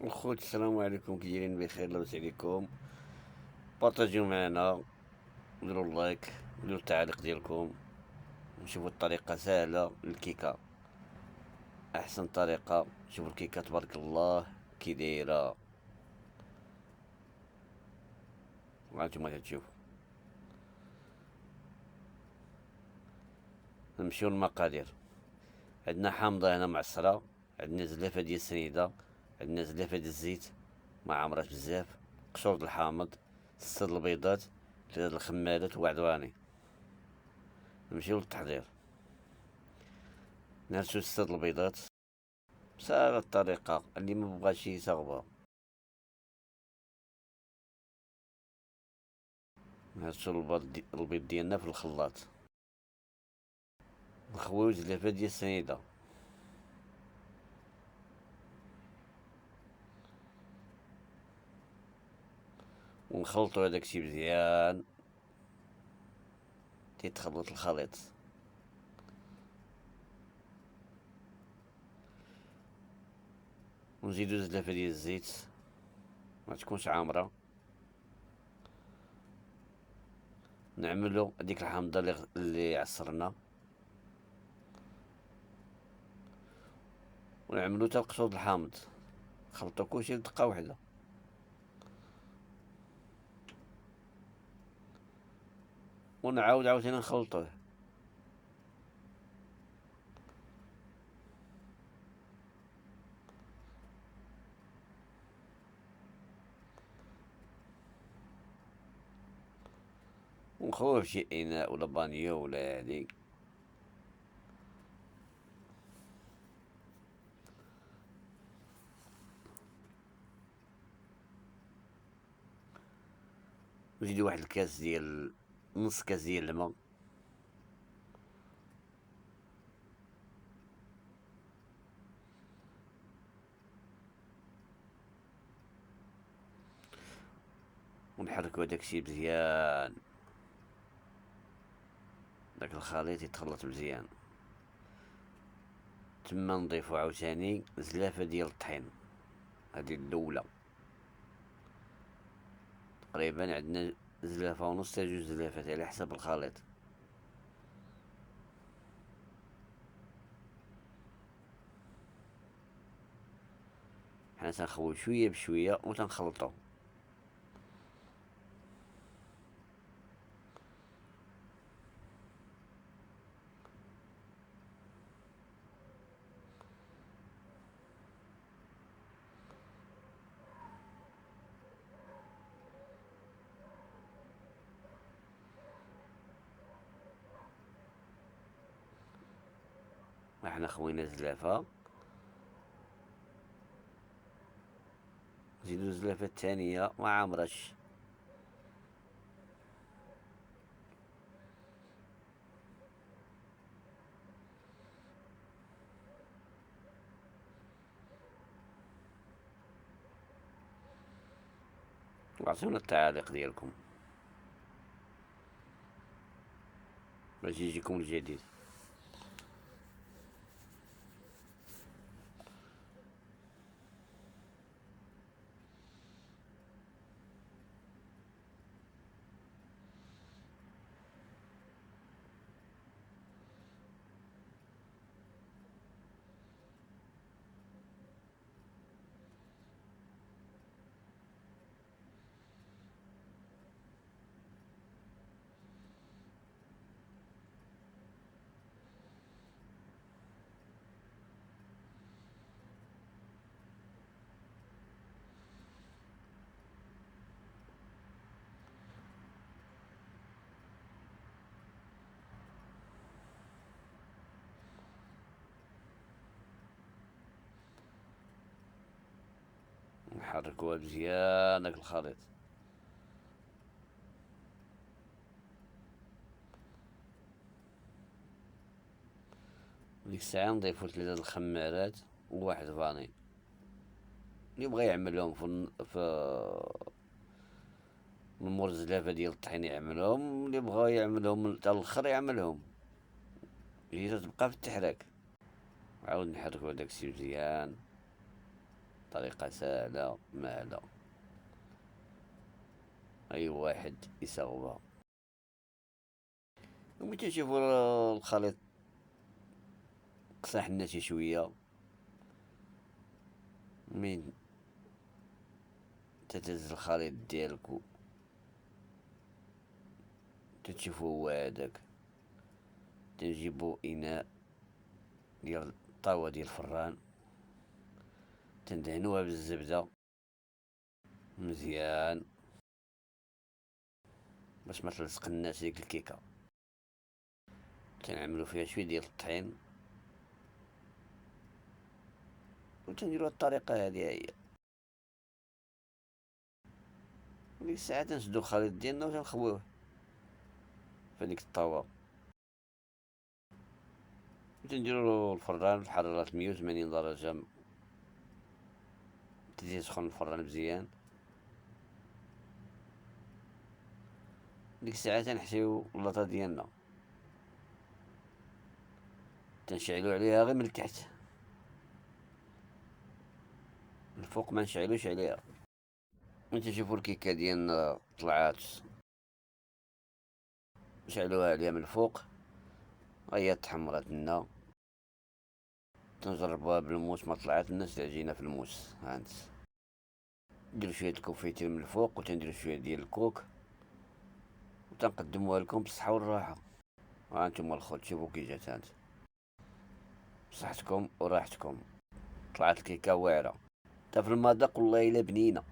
الخوت السلام عليكم، كي دايرين؟ بخير لاباس عليكم؟ بارطاجيو معنا، ديروا اللايك، ديروا التعليق ديالكم. نشوفوا الطريقه سهله للكيكه، احسن طريقه. شوفوا الكيكه تبارك الله كي دايره، وانتم تشوفوا. نمشيو للمقادير. عندنا حامضه هنا معصره، عندنا زلافه ديال السنيده، عندنا زلافه ديال الزيت ما عمرات بزاف، قشور د الحامض، 6 البيضات، 3 الخمالات وعدواني. نمشيو للتحضير. نهرسو 6 البيضات بسهلة الطريقة، اللي ما بغاش يصغبها. نهرسو البيض ديالنا في الخلاط. نخويو زلافة ديال السنيدة، ونخلطو هداك الشي مزيان، تيتخلط الخليط. ونزيدو زلافة ديال الزيت، ما تكونش عامرة. نعملو هاديك الحامضة اللي عصرنا، ونعملو تا القشور الحامض. نخلطو كلشي لدقة وحدة، ونعاود عاوتاني نخلطوه. ونخويه في شي اناء ولا بانيو ولا هادي. نزيدو واحد الكاس ديال، نص كاس ديال الماء. ونحركو داكشي مزيان، داك الخليط يتخلط مزيان. تما نضيفو عاوتاني زلافة ديال الطحين، هادي الاولى. تقريبا عندنا زلافة ونص تا 2 زلافات على حسب الخليط. حنا تنخويو شوية بشوية و تنخلطو. حنا خوينا الزلافة، نزيدو الزلافة الثانية ما عامرش. وعطيونا التعاليق ديالكم باش يجيكم الجديد. نحركوها مزيان داك الخليط. ديك الساعة نضيفو 3 الخمارات وواحد فاني. اللي بغا يعملهم في مور الزلافة ديال الطحين يعملهم، اللي بغا يعملهم تا الاخر يعملهم، هي تبقى في التحراك. عاود نحركو داكشي مزيان. طريقة سهلة مهلة، أي واحد يصاوبها. وملي تنشوفو الخليط قصح لنا شي شوية، من تتهز الخليط ديالك تتشوفو هو هداك، تنجيبو إناء ديال طاوة ديال الفران، تندهنوها بالزبدة مزيان باش ما تلصقناش ديك الكيكة. تنعملو فيها شوية ديال الطحين وتنديروها الطريقة هادي هي. وديك الساعة تنشدو الخليط ديالنا وتنخويوه في هاديك الطاوة، وتنديرو الفران بحرارة 180 درجة، تزيد تسخن الفران مزيان. ديك الساعة تنحسيو اللاطة ديالنا، تنشعلو عليها غير من التحت، من الفوق ما نشعلوش عليها. من تشوفو الكيكة ديالنا طلعات، نشعلوها عليها من الفوق، هي تحمرات لنا. تنجربوها بالموس، ما طلعت لناش العجينة في الموس. هانت نديرو شوية الكونفيتير من الفوق، وتنديرو شوية ديال الكوك، وتنقدموها لكم بالصحة والراحة. وهانتوما الخوت شوفو كي جات، هانت بصحتكم وراحتكم. طلعت الكيكة واعرة، تا في المذاق والله إلا بنينة.